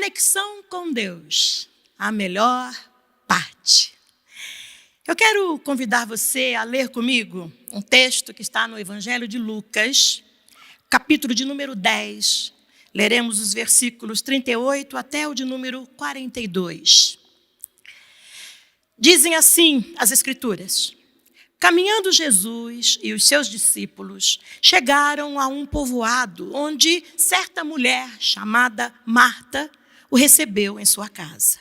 Conexão com Deus, a melhor parte. Eu quero convidar você a ler comigo um texto que está no Evangelho de Lucas, capítulo de número 10. Leremos os versículos 38 até o de número 42. Dizem assim as Escrituras: caminhando Jesus e os seus discípulos chegaram a um povoado onde certa mulher chamada Marta o recebeu em sua casa.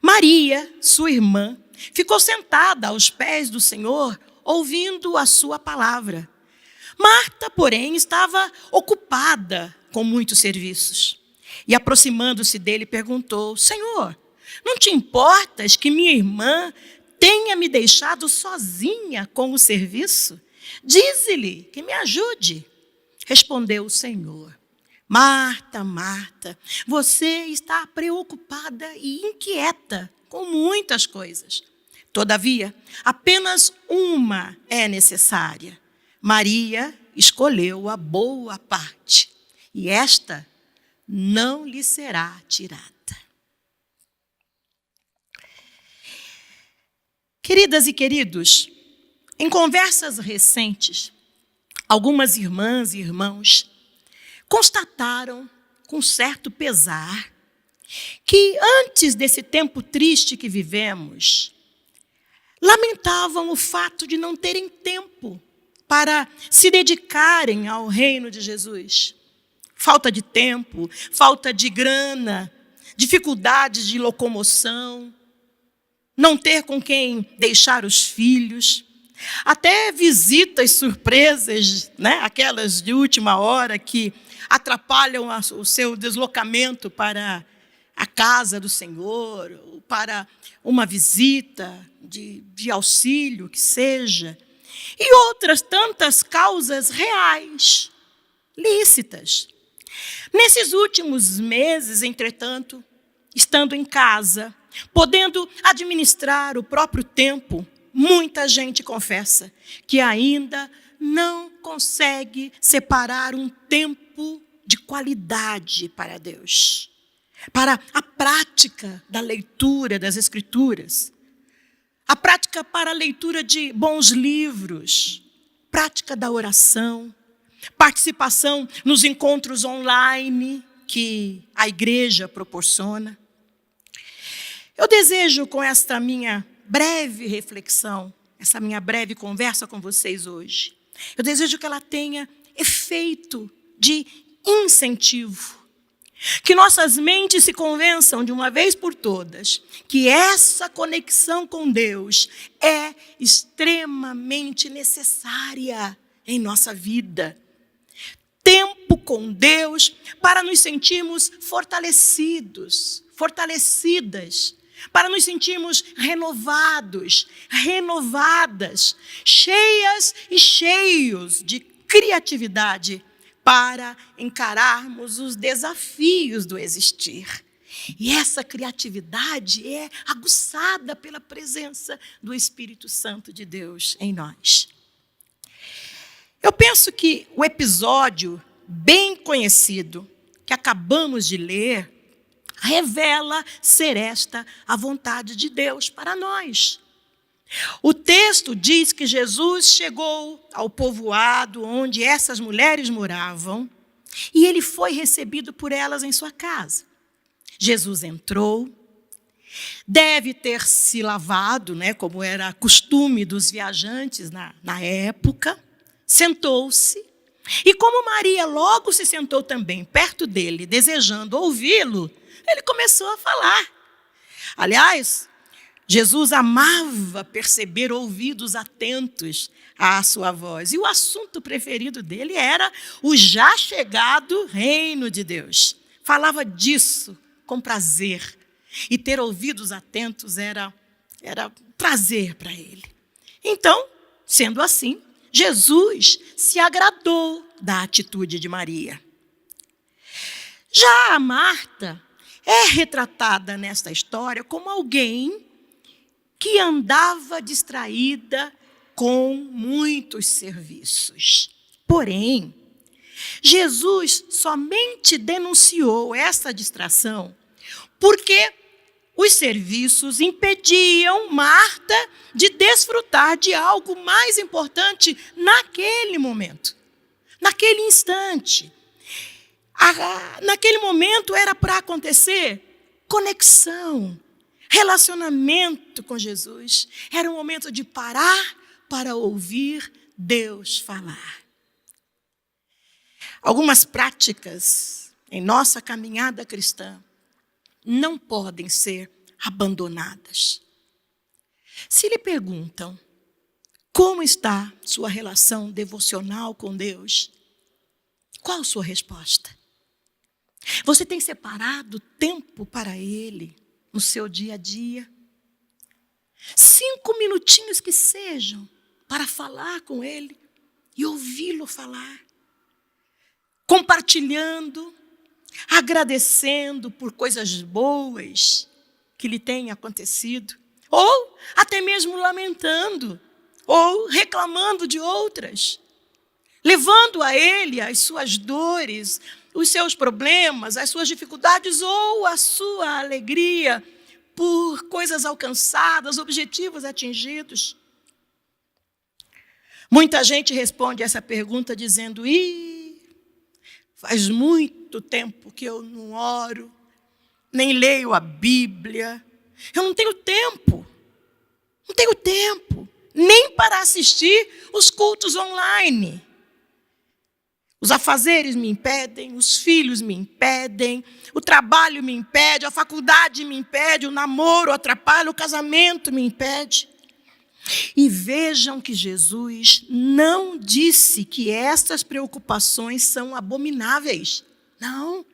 Maria, sua irmã, ficou sentada aos pés do Senhor, ouvindo a sua palavra. Marta, porém, estava ocupada com muitos serviços. E aproximando-se dele, perguntou: Senhor, não te importas que minha irmã tenha me deixado sozinha com o serviço? Dize-lhe que me ajude. Respondeu o Senhor: Marta, Marta, você está preocupada e inquieta com muitas coisas. Todavia, apenas uma é necessária. Maria escolheu a boa parte, e esta não lhe será tirada. Queridas e queridos, em conversas recentes, algumas irmãs e irmãos constataram com certo pesar que antes desse tempo triste que vivemos, lamentavam o fato de não terem tempo para se dedicarem ao reino de Jesus. Falta de tempo, falta de grana, dificuldades de locomoção, não ter com quem deixar os filhos, até visitas surpresas, né? Aquelas de última hora que atrapalham o seu deslocamento para a casa do Senhor, ou para uma visita de auxílio, que seja, e outras tantas causas reais, lícitas. Nesses últimos meses, entretanto, estando em casa, podendo administrar o próprio tempo, muita gente confessa que ainda não consegue separar um tempo de qualidade para Deus, para a prática da leitura das Escrituras, a prática para a leitura de bons livros, prática da oração, participação nos encontros online que a igreja proporciona. Eu desejo, com esta minha breve reflexão, essa minha breve conversa com vocês hoje, eu desejo que ela tenha efeito de incentivo, que nossas mentes se convençam de uma vez por todas que essa conexão com Deus é extremamente necessária em nossa vida. Tempo com Deus para nos sentirmos fortalecidos, fortalecidas, para nos sentirmos renovados, renovadas, cheias e cheios de criatividade para encararmos os desafios do existir. E essa criatividade é aguçada pela presença do Espírito Santo de Deus em nós. Eu penso que o episódio bem conhecido que acabamos de ler revela ser esta a vontade de Deus para nós. O texto diz que Jesus chegou ao povoado onde essas mulheres moravam e ele foi recebido por elas em sua casa. Jesus entrou, deve ter se lavado, né, como era costume dos viajantes na época, sentou-se e como Maria logo se sentou também perto dele, desejando ouvi-lo, ele começou a falar. Aliás, Jesus amava perceber ouvidos atentos à sua voz. E o assunto preferido dele era o já chegado reino de Deus. Falava disso com prazer. E ter ouvidos atentos era prazer para ele. Então, sendo assim, Jesus se agradou da atitude de Maria. Já a Marta é retratada nesta história como alguém que andava distraída com muitos serviços. Porém, Jesus somente denunciou essa distração porque os serviços impediam Marta de desfrutar de algo mais importante naquele momento, naquele instante. Naquele momento era para acontecer conexão, relacionamento com Jesus. Era um momento de parar para ouvir Deus falar. Algumas práticas em nossa caminhada cristã não podem ser abandonadas. Se lhe perguntam como está sua relação devocional com Deus, qual a sua resposta? Você tem separado tempo para Ele no seu dia a dia? 5 minutinhos que sejam para falar com Ele e ouvi-lo falar. Compartilhando, agradecendo por coisas boas que lhe têm acontecido, ou até mesmo lamentando, ou reclamando de outras, levando a Ele as suas dores, os seus problemas, as suas dificuldades ou a sua alegria por coisas alcançadas, objetivos atingidos. Muita gente responde essa pergunta dizendo: faz muito tempo que eu não oro, nem leio a Bíblia. Eu não tenho tempo. Não tenho tempo nem para assistir os cultos online. Os afazeres me impedem, os filhos me impedem, o trabalho me impede, a faculdade me impede, o namoro atrapalha, o casamento me impede. E vejam que Jesus não disse que estas preocupações são abomináveis. Não.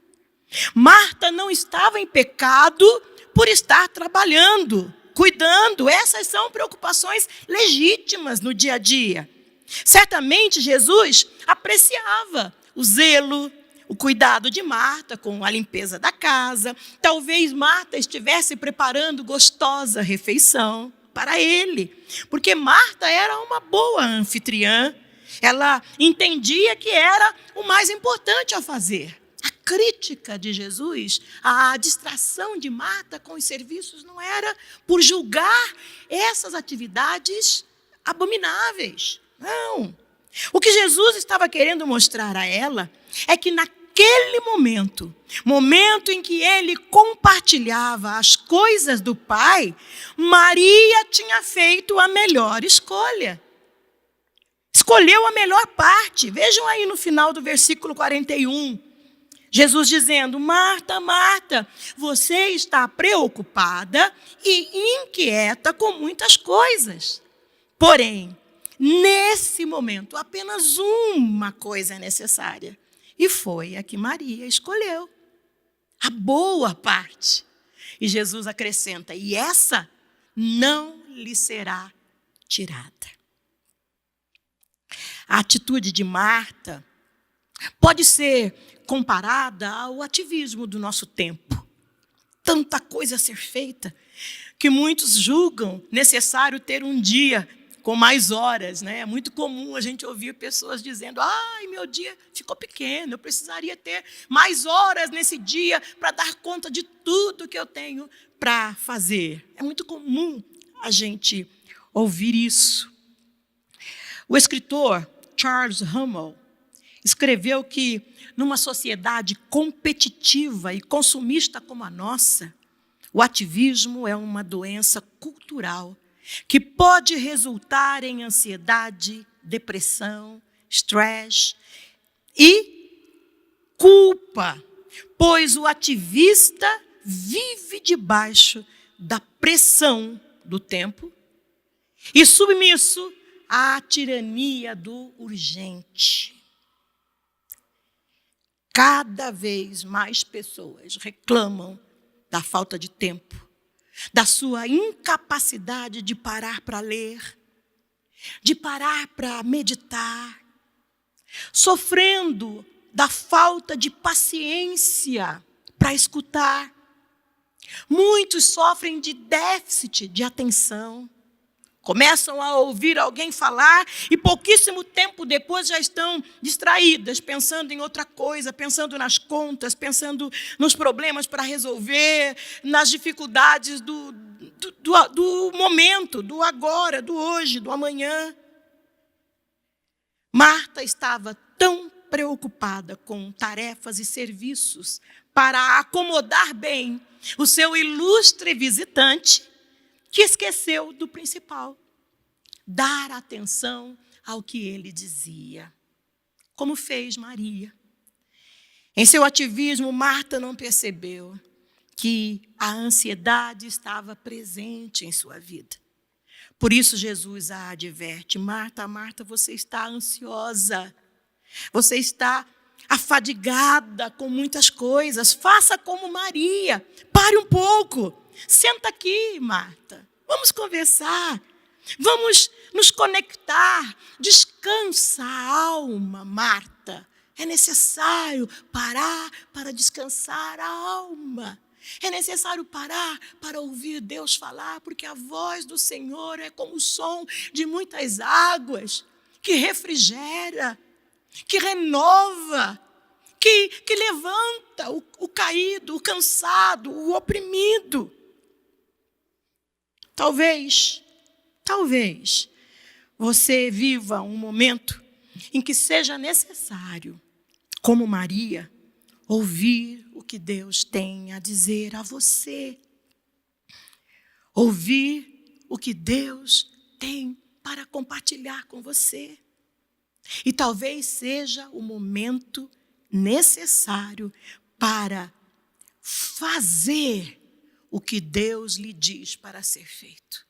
Marta não estava em pecado por estar trabalhando, cuidando. Essas são preocupações legítimas no dia a dia. Certamente Jesus apreciava o zelo, o cuidado de Marta com a limpeza da casa. Talvez Marta estivesse preparando gostosa refeição para ele, porque Marta era uma boa anfitriã. Ela entendia que era o mais importante a fazer. A crítica de Jesus, a distração de Marta com os serviços não era por julgar essas atividades abomináveis. Não. O que Jesus estava querendo mostrar a ela é que naquele momento em que ele compartilhava as coisas do Pai, Maria tinha feito a melhor escolha. Escolheu a melhor parte. Vejam aí no final do versículo 41. Jesus dizendo: Marta, Marta, você está preocupada e inquieta com muitas coisas. Porém, nesse momento, apenas uma coisa é necessária. E foi a que Maria escolheu. A boa parte. E Jesus acrescenta: e essa não lhe será tirada. A atitude de Marta pode ser comparada ao ativismo do nosso tempo. Tanta coisa a ser feita que muitos julgam necessário ter um dia com mais horas, né? É muito comum a gente ouvir pessoas dizendo: meu dia ficou pequeno, eu precisaria ter mais horas nesse dia para dar conta de tudo que eu tenho para fazer. É muito comum a gente ouvir isso. O escritor Charles Hummel escreveu que numa sociedade competitiva e consumista como a nossa, o ativismo é uma doença cultural que pode resultar em ansiedade, depressão, estresse e culpa, pois o ativista vive debaixo da pressão do tempo e submisso à tirania do urgente. Cada vez mais pessoas reclamam da falta de tempo, da sua incapacidade de parar para ler, de parar para meditar, sofrendo da falta de paciência para escutar. Muitos sofrem de déficit de atenção, Começam a ouvir alguém falar e pouquíssimo tempo depois já estão distraídas, pensando em outra coisa, pensando nas contas, pensando nos problemas para resolver, nas dificuldades do momento, do agora, do hoje, do amanhã. Marta estava tão preocupada com tarefas e serviços para acomodar bem o seu ilustre visitante, que esqueceu do principal: dar atenção ao que ele dizia, como fez Maria. Em seu ativismo, Marta não percebeu que a ansiedade estava presente em sua vida. Por isso Jesus a adverte: Marta, Marta, você está ansiosa, você está afadigada com muitas coisas. Faça como Maria, pare um pouco, senta aqui, Marta, vamos conversar, vamos nos conectar, descansa a alma, Marta. É necessário parar para descansar a alma. É necessário parar para ouvir Deus falar, porque a voz do Senhor é como o som de muitas águas, que refrigera, que renova, que levanta o caído, o cansado, o oprimido. Talvez você viva um momento em que seja necessário, como Maria, ouvir o que Deus tem a dizer a você. Ouvir o que Deus tem para compartilhar com você. E talvez seja o momento necessário para fazer o que Deus lhe diz para ser feito.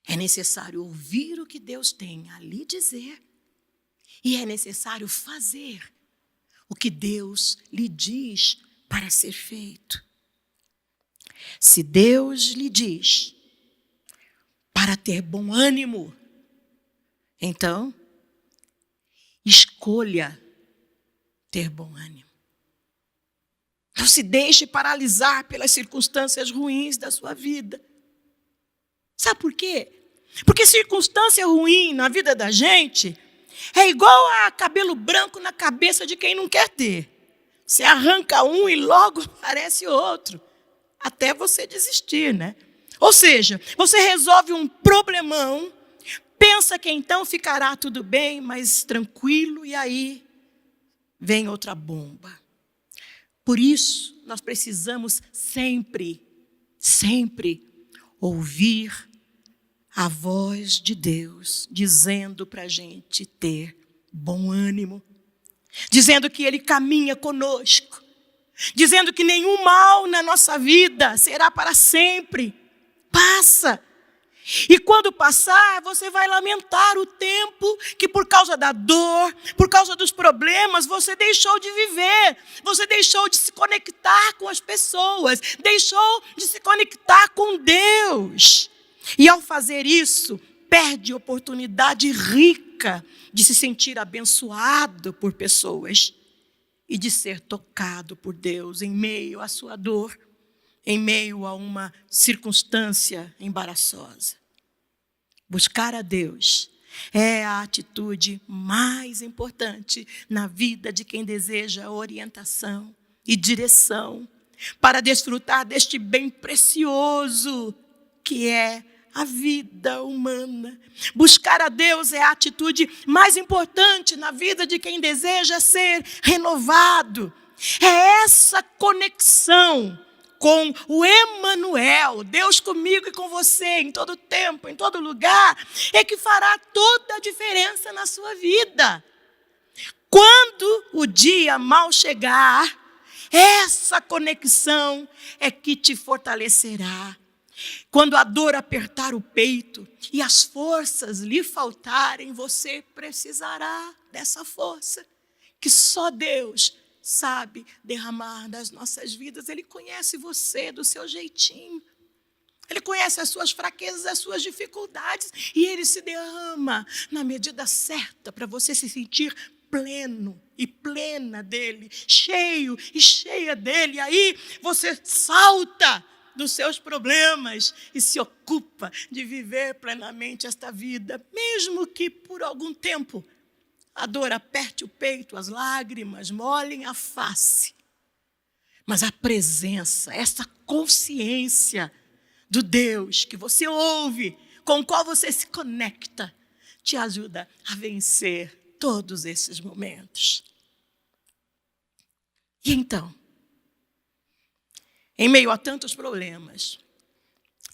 É necessário ouvir o que Deus tem a lhe dizer e é necessário fazer o que Deus lhe diz para ser feito. Se Deus lhe diz para ter bom ânimo, então escolha ter bom ânimo. Não se deixe paralisar pelas circunstâncias ruins da sua vida. Sabe por quê? Porque circunstância ruim na vida da gente é igual a cabelo branco na cabeça de quem não quer ter. Você arranca um e logo aparece outro, até você desistir, né? Ou seja, você resolve um problemão, pensa que então ficará tudo bem, mas tranquilo, e aí vem outra bomba. Por isso, nós precisamos sempre ouvir a voz de Deus dizendo para a gente ter bom ânimo, dizendo que Ele caminha conosco, dizendo que nenhum mal na nossa vida será para sempre. Passa. E quando passar, você vai lamentar o tempo que por causa da dor, por causa dos problemas, você deixou de viver. Você deixou de se conectar com as pessoas, deixou de se conectar com Deus. E ao fazer isso, perde oportunidade rica de se sentir abençoado por pessoas e de ser tocado por Deus em meio à sua dor, em meio a uma circunstância embaraçosa. Buscar a Deus é a atitude mais importante na vida de quem deseja orientação e direção para desfrutar deste bem precioso que é a vida humana. Buscar a Deus é a atitude mais importante na vida de quem deseja ser renovado. É essa conexão com o Emanuel, Deus comigo e com você, em todo tempo, em todo lugar, é que fará toda a diferença na sua vida. Quando o dia mal chegar, essa conexão é que te fortalecerá. Quando a dor apertar o peito e as forças lhe faltarem, você precisará dessa força que só Deus sabe derramar nas nossas vidas. Ele conhece você do seu jeitinho. Ele conhece as suas fraquezas, as suas dificuldades. E Ele se derrama na medida certa para você se sentir pleno e plena dEle. Cheio e cheia dEle. Aí você salta dos seus problemas e se ocupa de viver plenamente esta vida, mesmo que por algum tempo a dor aperte o peito, as lágrimas molhem a face. Mas a presença, essa consciência do Deus que você ouve, com o qual você se conecta, te ajuda a vencer todos esses momentos. E então, em meio a tantos problemas,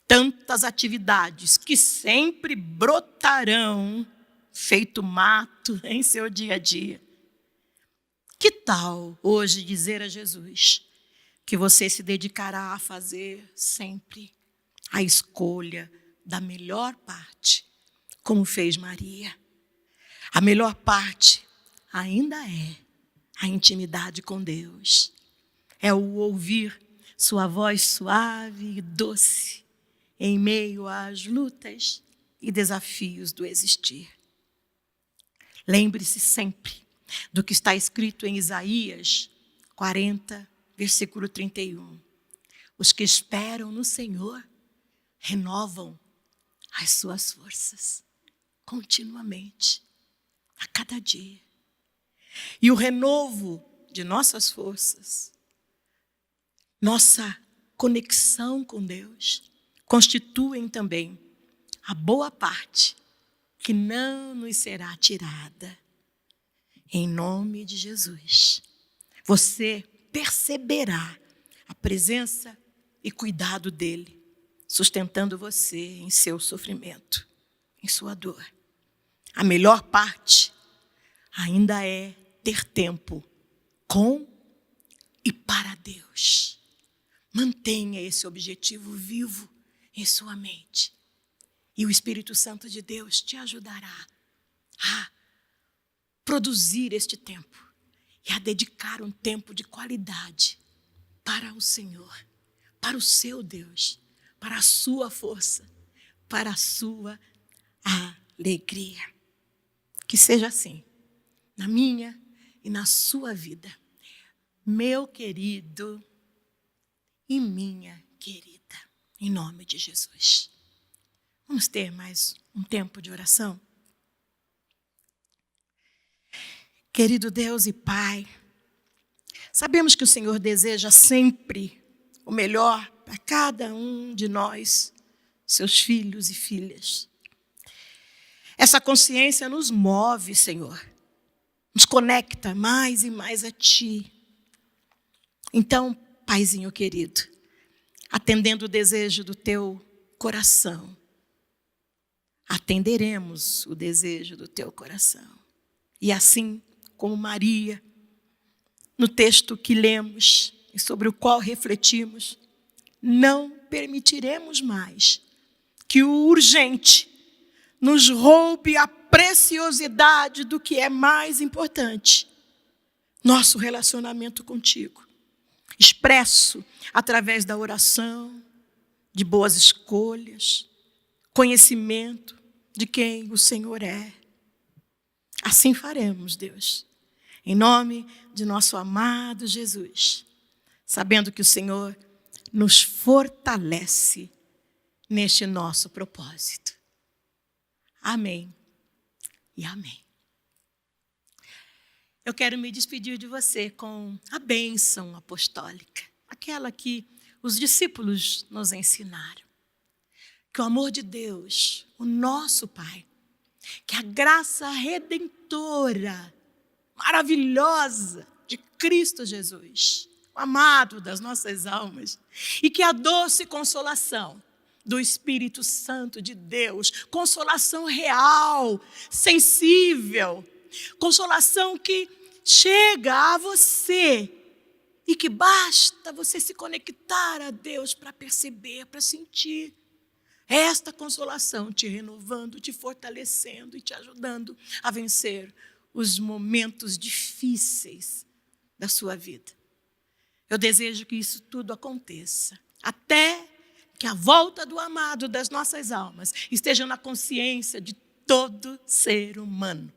tantas atividades que sempre brotarão feito mato em seu dia a dia, que tal hoje dizer a Jesus que você se dedicará a fazer sempre a escolha da melhor parte, como fez Maria? A melhor parte ainda é a intimidade com Deus. É o ouvir sua voz suave e doce em meio às lutas e desafios do existir. Lembre-se sempre do que está escrito em Isaías 40, versículo 31. Os que esperam no Senhor renovam as suas forças continuamente, a cada dia. E o renovo de nossas forças, nossa conexão com Deus, constituem também a boa parte que não nos será tirada. Em nome de Jesus, você perceberá a presença e cuidado dele, sustentando você em seu sofrimento, em sua dor. A melhor parte ainda é ter tempo com e para Deus. Mantenha esse objetivo vivo em sua mente. E o Espírito Santo de Deus te ajudará a produzir este tempo e a dedicar um tempo de qualidade para o Senhor, para o seu Deus, para a sua força, para a sua alegria. Que seja assim, na minha e na sua vida, meu querido e minha querida, em nome de Jesus. Vamos ter mais um tempo de oração? Querido Deus e Pai, sabemos que o Senhor deseja sempre o melhor para cada um de nós, seus filhos e filhas. Essa consciência nos move, Senhor, nos conecta mais e mais a Ti. Então, Paizinho querido, atendendo o desejo do Teu coração, atenderemos o desejo do Teu coração. E assim como Maria, no texto que lemos e sobre o qual refletimos, não permitiremos mais que o urgente nos roube a preciosidade do que é mais importante, nosso relacionamento contigo, expresso através da oração, de boas escolhas, conhecimento de quem o Senhor é. Assim faremos, Deus, em nome de nosso amado Jesus, sabendo que o Senhor nos fortalece neste nosso propósito. Amém e amém. Eu quero me despedir de você com a bênção apostólica, aquela que os discípulos nos ensinaram. Que o amor de Deus, o nosso Pai, que a graça redentora, maravilhosa de Cristo Jesus, o amado das nossas almas, e que a doce consolação do Espírito Santo de Deus, consolação real, sensível, consolação que chega a você e que basta você se conectar a Deus para perceber, para sentir. Esta consolação te renovando, te fortalecendo e te ajudando a vencer os momentos difíceis da sua vida. Eu desejo que isso tudo aconteça, até que a volta do amado das nossas almas esteja na consciência de todo ser humano.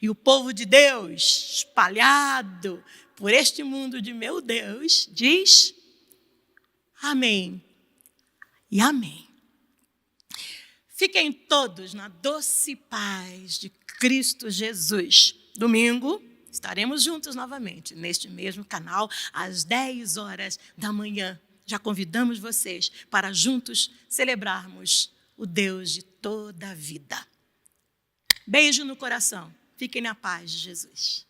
E o povo de Deus, espalhado por este mundo de meu Deus, diz amém e amém. Fiquem todos na doce paz de Cristo Jesus. Domingo, estaremos juntos novamente, neste mesmo canal, às 10 horas da manhã. Já convidamos vocês para juntos celebrarmos o Deus de toda a vida. Beijo no coração. Fiquem na paz de Jesus.